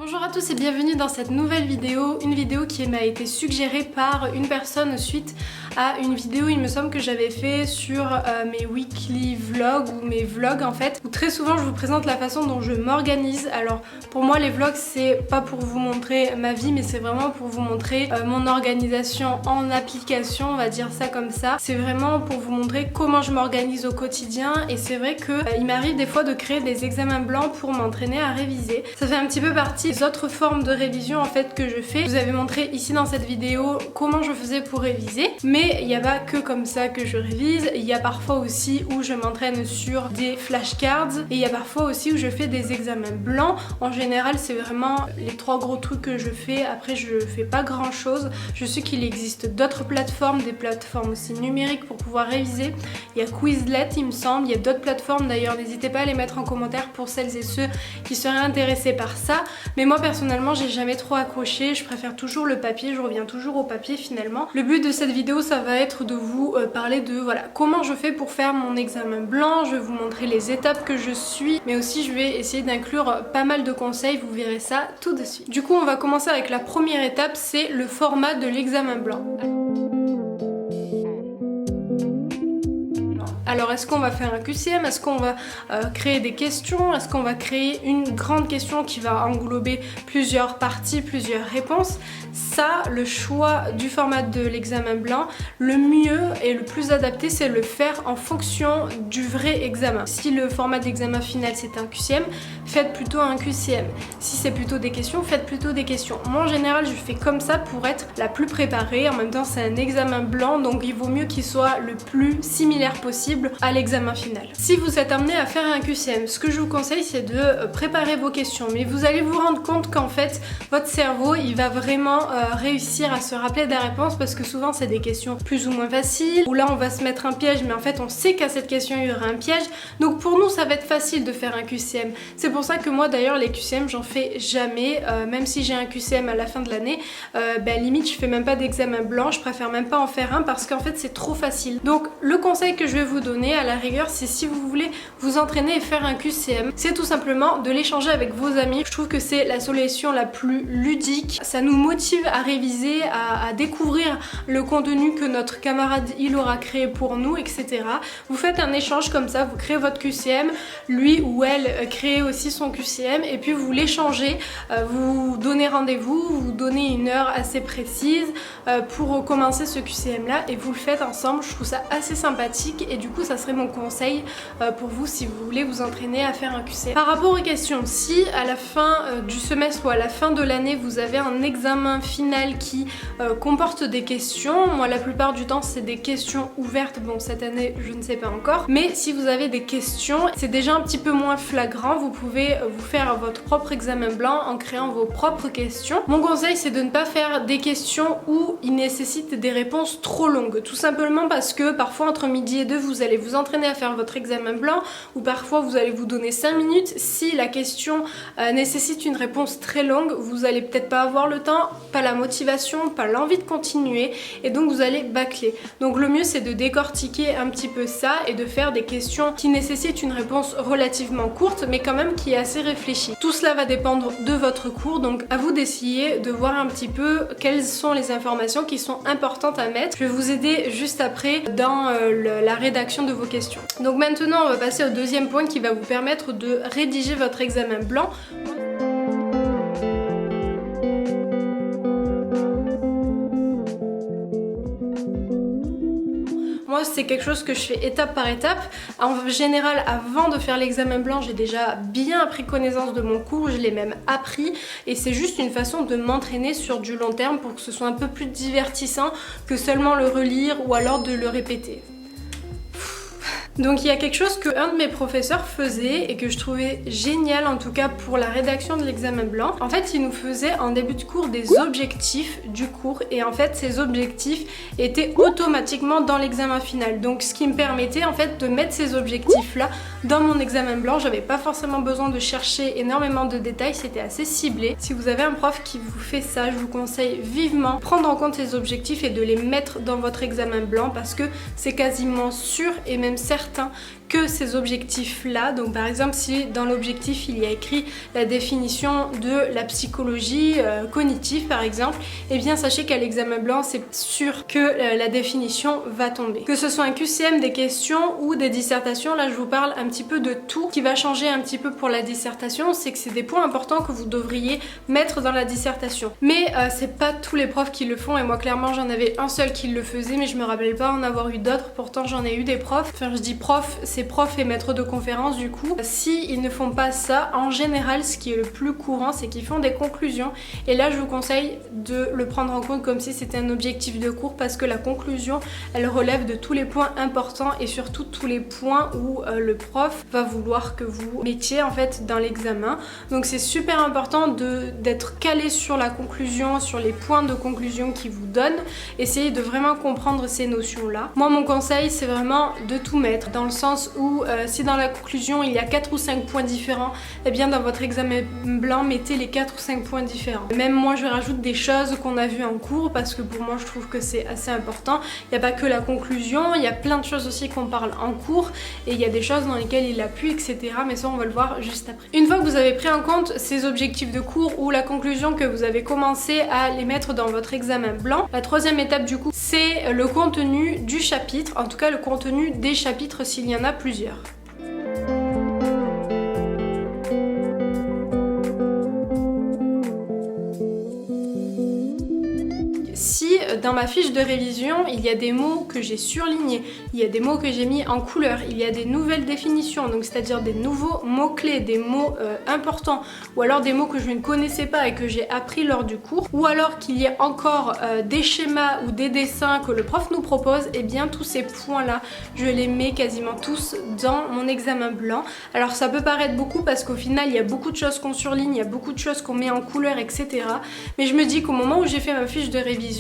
Bonjour à tous et bienvenue dans cette nouvelle vidéo, une vidéo qui m'a été suggérée par une personne suite à une vidéo, il me semble que j'avais fait sur mes weekly vlogs ou mes vlogs en fait, où très souvent je vous présente la façon dont je m'organise. Alors pour moi les vlogs c'est pas pour vous montrer ma vie mais c'est vraiment pour vous montrer mon organisation en application, on va dire ça comme ça. C'est vraiment pour vous montrer comment je m'organise au quotidien et c'est vrai que il m'arrive des fois de créer des examens blancs pour m'entraîner à réviser. Ça fait un petit peu partie des autres formes de révision en fait que je fais. Je vous avais montré ici dans cette vidéo comment je faisais pour réviser, mais il n'y a pas que comme ça que je révise. Il y a parfois aussi où je m'entraîne sur des flashcards et il y a parfois aussi où je fais des examens blancs. En général c'est vraiment les trois gros trucs que je fais. Après je fais pas grand chose. Je sais qu'il existe d'autres plateformes, des plateformes aussi numériques pour pouvoir réviser. Il y a Quizlet il me semble, il y a d'autres plateformes d'ailleurs, n'hésitez pas à les mettre en commentaire pour celles et ceux qui seraient intéressés par ça. Mais moi personnellement j'ai jamais trop accroché, je préfère toujours le papier, je reviens toujours au papier finalement. Le but de cette vidéo ça va être de vous parler de voilà comment je fais pour faire mon examen blanc, je vais vous montrer les étapes que je suis, mais aussi je vais essayer d'inclure pas mal de conseils, vous verrez ça tout de suite. Du coup on va commencer avec la première étape, c'est le format de l'examen blanc. Alors est-ce qu'on va faire un QCM? Est-ce qu'on va créer des questions? Est-ce qu'on va créer une grande question qui va englober plusieurs parties, plusieurs réponses? Ça, le choix du format de l'examen blanc, le mieux et le plus adapté, c'est le faire en fonction du vrai examen. Si le format d'examen final c'est un QCM, faites plutôt un QCM. Si c'est plutôt des questions, faites plutôt des questions. Moi en général, je fais comme ça pour être la plus préparée. En même temps, c'est un examen blanc, donc il vaut mieux qu'il soit le plus similaire possible à l'examen final. Si vous êtes amené à faire un QCM, ce que je vous conseille c'est de préparer vos questions, mais vous allez vous rendre compte qu'en fait votre cerveau il va vraiment réussir à se rappeler des réponses parce que souvent c'est des questions plus ou moins faciles, où là on va se mettre un piège mais en fait on sait qu'à cette question il y aura un piège, donc pour nous ça va être facile de faire un QCM. C'est pour ça que moi d'ailleurs les QCM j'en fais jamais, même si j'ai un QCM à la fin de l'année, limite je fais même pas d'examen blanc, je préfère même pas en faire un parce qu'en fait c'est trop facile. Donc le conseil que je vais vous donner à la rigueur, c'est si vous voulez vous entraîner et faire un QCM, c'est tout simplement de l'échanger avec vos amis. Je trouve que c'est la solution la plus ludique, ça nous motive à réviser, à découvrir le contenu que notre camarade il aura créé pour nous, etc. Vous faites un échange comme ça, vous créez votre QCM, lui ou elle crée aussi son QCM et puis vous l'échangez, vous donnez rendez-vous, vous donnez une heure assez précise pour commencer ce QCM là et vous le faites ensemble. Je trouve ça assez sympathique et du coup ça serait mon conseil pour vous si vous voulez vous entraîner à faire un QCM. Par rapport aux questions, si à la fin du semestre ou à la fin de l'année vous avez un examen final qui comporte des questions, moi la plupart du temps c'est des questions ouvertes, bon cette année je ne sais pas encore, mais si vous avez des questions c'est déjà un petit peu moins flagrant, vous pouvez vous faire votre propre examen blanc en créant vos propres questions. Mon conseil c'est de ne pas faire des questions où il nécessite des réponses trop longues, tout simplement parce que parfois entre midi et deux vous allez vous entraîner à faire votre examen blanc ou parfois vous allez vous donner 5 minutes. Si la question nécessite une réponse très longue, vous allez peut-être pas avoir le temps, pas la motivation, pas l'envie de continuer et donc vous allez bâcler. Donc le mieux c'est de décortiquer un petit peu ça et de faire des questions qui nécessitent une réponse relativement courte mais quand même qui est assez réfléchie. Tout cela va dépendre de votre cours, donc à vous d'essayer de voir un petit peu quelles sont les informations qui sont importantes à mettre. Je vais vous aider juste après dans la rédaction de vos questions. Donc maintenant on va passer au deuxième point qui va vous permettre de rédiger votre examen blanc. Moi c'est quelque chose que je fais étape par étape. En général avant de faire l'examen blanc j'ai déjà bien pris connaissance de mon cours, je l'ai même appris et c'est juste une façon de m'entraîner sur du long terme pour que ce soit un peu plus divertissant que seulement le relire ou alors de le répéter. Donc il y a quelque chose que un de mes professeurs faisait et que je trouvais génial en tout cas pour la rédaction de l'examen blanc. En fait il nous faisait en début de cours des objectifs du cours et en fait ces objectifs étaient automatiquement dans l'examen final. Donc ce qui me permettait en fait de mettre ces objectifs là dans mon examen blanc. J'avais pas forcément besoin de chercher énormément de détails, c'était assez ciblé. Si vous avez un prof qui vous fait ça, je vous conseille vivement de prendre en compte ces objectifs et de les mettre dans votre examen blanc parce que c'est quasiment sûr et même certain que ces objectifs-là. Donc par exemple, si dans l'objectif il y a écrit la définition de la psychologie cognitive par exemple, et bien sachez qu'à l'examen blanc, c'est sûr que la définition va tomber. Que ce soit un QCM, des questions ou des dissertations, là je vous parle un petit peu de tout. Ce qui va changer un petit peu pour la dissertation, c'est que c'est des points importants que vous devriez mettre dans la dissertation. Mais c'est pas tous les profs qui le font, et moi clairement j'en avais un seul qui le faisait, mais je me rappelle pas en avoir eu d'autres. Pourtant j'en ai eu des profs, enfin je dis profs, c'est profs et maîtres de conférences du coup. Si ils ne font pas ça, en général ce qui est le plus courant, c'est qu'ils font des conclusions, et là je vous conseille de le prendre en compte comme si c'était un objectif de cours, parce que la conclusion elle relève de tous les points importants et surtout tous les points où le prof va vouloir que vous mettiez en fait dans l'examen. Donc c'est super important d'être calé sur la conclusion, sur les points de conclusion qu'il vous donne. Essayez de vraiment comprendre ces notions là. Moi mon conseil c'est vraiment de tout mettre, dans le sens où si dans la conclusion il y a 4 ou 5 points différents, et bien dans votre examen blanc mettez les 4 ou 5 points différents. Même moi je rajoute des choses qu'on a vues en cours, parce que pour moi je trouve que c'est assez important. Il n'y a pas que la conclusion, il y a plein de choses aussi qu'on parle en cours, et il y a des choses dans lesquelles il appuie, etc. Mais ça on va le voir juste après. Une fois que vous avez pris en compte ces objectifs de cours ou la conclusion, que vous avez commencé à les mettre dans votre examen blanc, la troisième étape du coup c'est le contenu du chapitre, en tout cas le contenu des chapitres s'il y en a plusieurs. Si dans ma fiche de révision il y a des mots que j'ai surlignés, il y a des mots que j'ai mis en couleur, il y a des nouvelles définitions, donc c'est-à-dire des nouveaux mots-clés, des mots importants, ou alors des mots que je ne connaissais pas et que j'ai appris lors du cours, ou alors qu'il y ait encore des schémas ou des dessins que le prof nous propose, et bien tous ces points-là, je les mets quasiment tous dans mon examen blanc. Alors ça peut paraître beaucoup parce qu'au final il y a beaucoup de choses qu'on surligne, il y a beaucoup de choses qu'on met en couleur, etc. Mais je me dis qu'au moment où j'ai fait ma fiche de révision,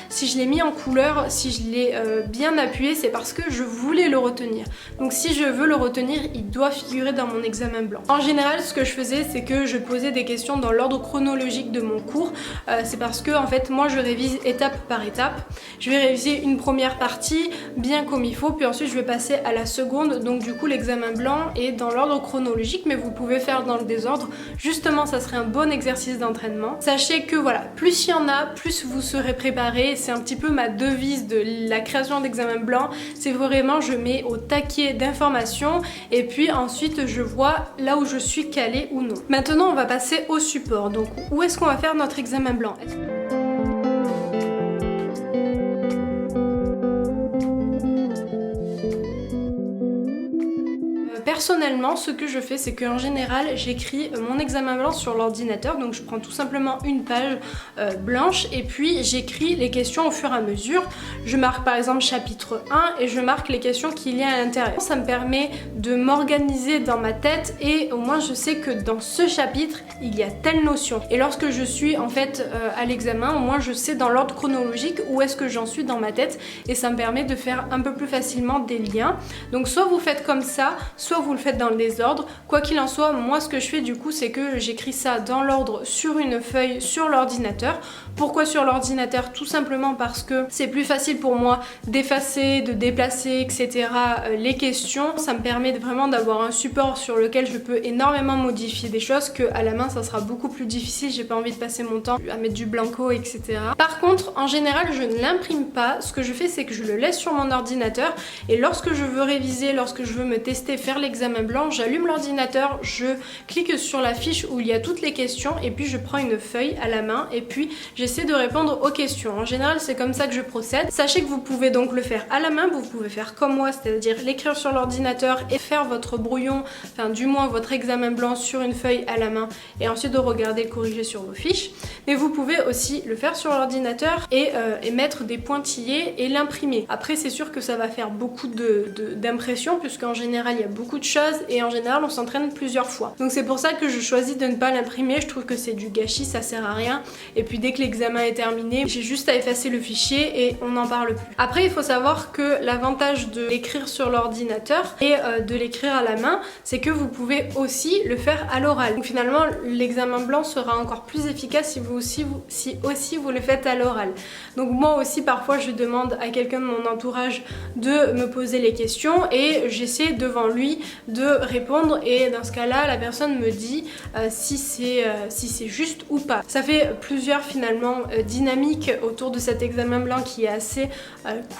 si je l'ai mis en couleur, si je l'ai bien appuyé, c'est parce que je voulais le retenir. Donc si je veux le retenir, il doit figurer dans mon examen blanc. En général, ce que je faisais, c'est que je posais des questions dans l'ordre chronologique de mon cours. C'est parce que en fait, moi je révise étape par étape. Je vais réviser une première partie bien comme il faut, puis ensuite je vais passer à la seconde. Donc du coup, l'examen blanc est dans l'ordre chronologique, mais vous pouvez faire dans le désordre. Justement, ça serait un bon exercice d'entraînement. Sachez que voilà, plus il y en a, plus vous serez préparé. C'est un petit peu ma devise de la création d'examen blanc, c'est vraiment je mets au taquet d'informations, et puis ensuite je vois là où je suis calée ou non. Maintenant on va passer au support. Donc où est-ce qu'on va faire notre examen blanc? Personnellement, ce que je fais, c'est qu'en général, j'écris mon examen blanc sur l'ordinateur. Donc je prends tout simplement une page blanche, et puis j'écris les questions au fur et à mesure. Je marque par exemple chapitre 1 et je marque les questions qu'il y a à l'intérieur. Ça me permet de m'organiser dans ma tête, et au moins je sais que dans ce chapitre, il y a telle notion. Et lorsque je suis en fait à l'examen, au moins je sais dans l'ordre chronologique où est-ce que j'en suis dans ma tête, et ça me permet de faire un peu plus facilement des liens. Donc soit vous faites comme ça, soit vous le faites dans le désordre. Quoi qu'il en soit, moi ce que je fais du coup, c'est que j'écris ça dans l'ordre sur une feuille sur l'ordinateur. Pourquoi sur l'ordinateur? Tout simplement parce que c'est plus facile pour moi d'effacer, de déplacer, etc. les questions. Ça me permet vraiment d'avoir un support sur lequel je peux énormément modifier des choses, que à la main ça sera beaucoup plus difficile. J'ai pas envie de passer mon temps à mettre du blanco, etc. Par contre, en général, je ne l'imprime pas. Ce que je fais, c'est que je le laisse sur mon ordinateur, et lorsque je veux réviser, lorsque je veux me tester, faire l'examen blanc, j'allume l'ordinateur, je clique sur la fiche où il y a toutes les questions, et puis je prends une feuille à la main, et puis j'essaie de répondre aux questions. En général, c'est comme ça que je procède. Sachez que vous pouvez donc le faire à la main, vous pouvez faire comme moi, c'est-à-dire l'écrire sur l'ordinateur et faire votre brouillon, enfin du moins votre examen blanc sur une feuille à la main, et ensuite de regarder et corriger sur vos fiches. Mais vous pouvez aussi le faire sur l'ordinateur et mettre des pointillés et l'imprimer. Après, c'est sûr que ça va faire beaucoup d'impression, puisqu'en général, il y a beaucoup de chose et en général on s'entraîne plusieurs fois. Donc c'est pour ça que je choisis de ne pas l'imprimer, je trouve que c'est du gâchis, ça sert à rien. Et puis dès que l'examen est terminé, j'ai juste à effacer le fichier et on n'en parle plus. Après il faut savoir que l'avantage de l'écrire sur l'ordinateur et de l'écrire à la main, c'est que vous pouvez aussi le faire à l'oral. Donc finalement l'examen blanc sera encore plus efficace si vous le faites à l'oral. Donc moi aussi parfois je demande à quelqu'un de mon entourage de me poser les questions et j'essaie devant lui de répondre, et dans ce cas-là la personne me dit si c'est juste ou pas. Ça fait plusieurs finalement dynamiques autour de cet examen blanc qui est assez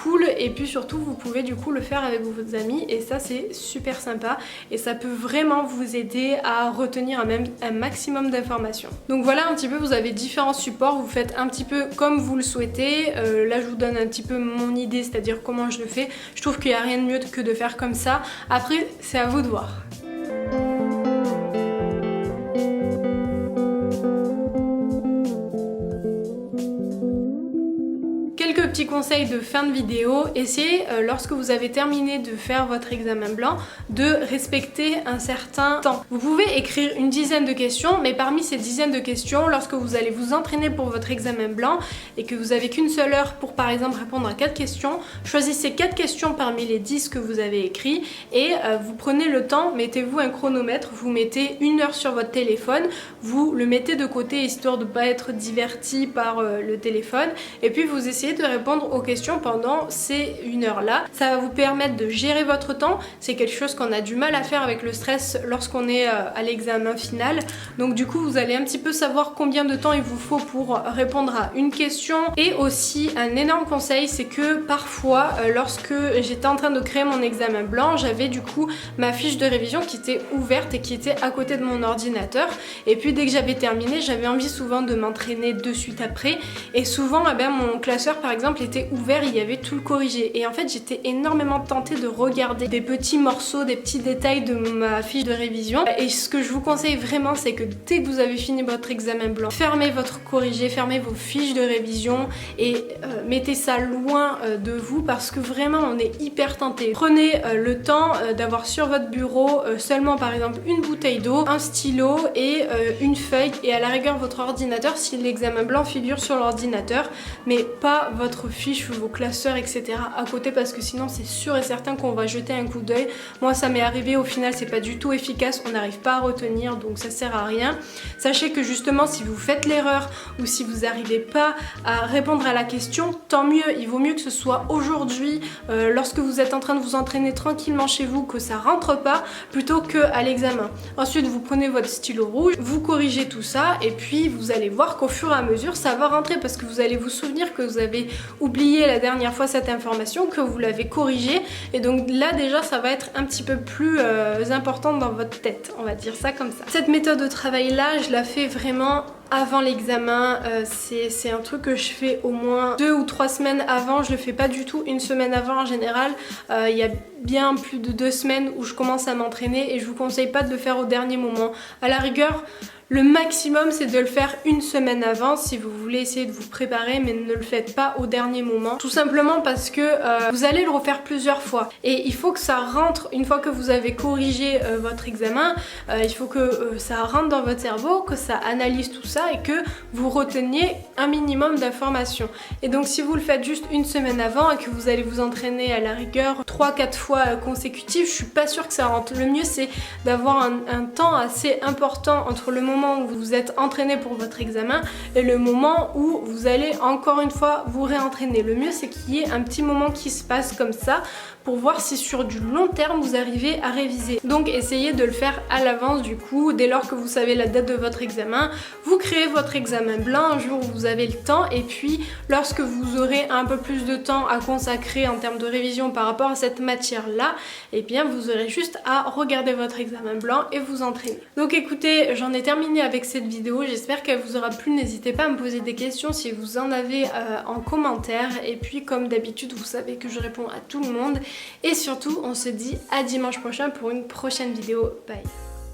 cool, et puis surtout vous pouvez du coup le faire avec vos amis et ça c'est super sympa et ça peut vraiment vous aider à retenir un maximum d'informations. Donc voilà un petit peu, vous avez différents supports, vous faites un petit peu comme vous le souhaitez. Là je vous donne un petit peu mon idée, c'est-à-dire comment je le fais. Je trouve qu'il n'y a rien de mieux que de faire comme ça. Après c'est à vous de voir. Quelques petits conseils de fin de vidéo. Essayez lorsque vous avez terminé de faire votre examen blanc de respecter un certain temps. Vous pouvez écrire une dizaine de questions, mais parmi ces dizaines de questions, lorsque vous allez vous entraîner pour votre examen blanc et que vous avez qu'une seule heure pour par exemple répondre à 4 questions, choisissez 4 questions parmi les 10 que vous avez écrits et vous prenez le temps, mettez-vous un chronomètre, vous mettez 1 heure sur votre téléphone, vous le mettez de côté histoire de ne pas être diverti par le téléphone, et puis vous essayez de répondre aux questions pendant ces 1 heure là. Ça va vous permettre de gérer votre temps, c'est quelque chose qu'on a du mal à faire avec le stress lorsqu'on est à l'examen final. Donc du coup vous allez un petit peu savoir combien de temps il vous faut pour répondre à une question. Et aussi un énorme conseil, c'est que parfois lorsque j'étais en train de créer mon examen blanc, j'avais du coup ma fiche de révision qui était ouverte et qui était à côté de mon ordinateur, et puis dès que j'avais terminé j'avais envie souvent de m'entraîner de suite après, et souvent mon classeur par exemple était ouvert, il y avait tout le corrigé, et en fait j'étais énormément tentée de regarder des petits morceaux, des petits détails de ma fiche de révision. Et ce que je vous conseille vraiment, c'est que dès que vous avez fini votre examen blanc, fermez votre corrigé, fermez vos fiches de révision et mettez ça loin de vous, parce que vraiment on est hyper tenté. Prenez le temps d'avoir sur votre bureau seulement par exemple une bouteille d'eau, un stylo et une feuille, et à la rigueur votre ordinateur si l'examen blanc figure sur l'ordinateur, mais pas votre fiche ou vos classeurs etc. à côté, parce que sinon c'est sûr et certain qu'on va jeter un coup d'œil. Moi ça m'est arrivé, au final c'est pas du tout efficace, on n'arrive pas à retenir, donc ça sert à rien. Sachez que justement si vous faites l'erreur ou si vous n'arrivez pas à répondre à la question, tant mieux, il vaut mieux que ce soit aujourd'hui lorsque vous êtes en train de vous entraîner tranquillement chez vous, que ça rentre pas, plutôt qu'à l'examen. Ensuite vous prenez votre stylo rouge, vous corrigez tout ça, et puis vous allez voir qu'au fur et à mesure ça va rentrer, parce que vous allez vous souvenir que vous avez oublié la dernière fois cette information, que vous l'avez corrigée, et donc là déjà ça va être un petit peu plus important dans votre tête, on va dire ça comme ça. Cette méthode de travail là, je la fais vraiment avant l'examen, c'est un truc que je fais au moins 2 ou 3 semaines avant, je le fais pas du tout une semaine avant en général. Il y a bien plus de 2 semaines où je commence à m'entraîner, et je vous conseille pas de le faire au dernier moment. À la rigueur, le maximum c'est de le faire une semaine avant si vous voulez essayer de vous préparer, mais ne le faites pas au dernier moment, tout simplement parce que vous allez le refaire plusieurs fois et il faut que ça rentre. Une fois que vous avez corrigé votre examen, il faut que ça rentre dans votre cerveau, que ça analyse tout ça et que vous reteniez un minimum d'informations. Et donc si vous le faites juste une semaine avant et que vous allez vous entraîner à la rigueur 3-4 fois consécutives, je suis pas sûre que ça rentre. Le mieux c'est d'avoir un temps assez important entre le moment où vous êtes entraîné pour votre examen et le moment où vous allez encore une fois vous réentraîner. Le mieux c'est qu'il y ait un petit moment qui se passe comme ça pour voir si sur du long terme vous arrivez à réviser. Donc essayez de le faire à l'avance du coup, dès lors que vous savez la date de votre examen, vous créez votre examen blanc un jour où vous avez le temps, et puis lorsque vous aurez un peu plus de temps à consacrer en termes de révision par rapport à cette matière là, et bien vous aurez juste à regarder votre examen blanc et vous entraîner. Donc écoutez, j'en ai terminé avec cette vidéo, j'espère qu'elle vous aura plu. N'hésitez pas à me poser des questions si vous en avez en commentaire, et puis comme d'habitude vous savez que je réponds à tout le monde, et surtout on se dit à dimanche prochain pour une prochaine vidéo. Bye.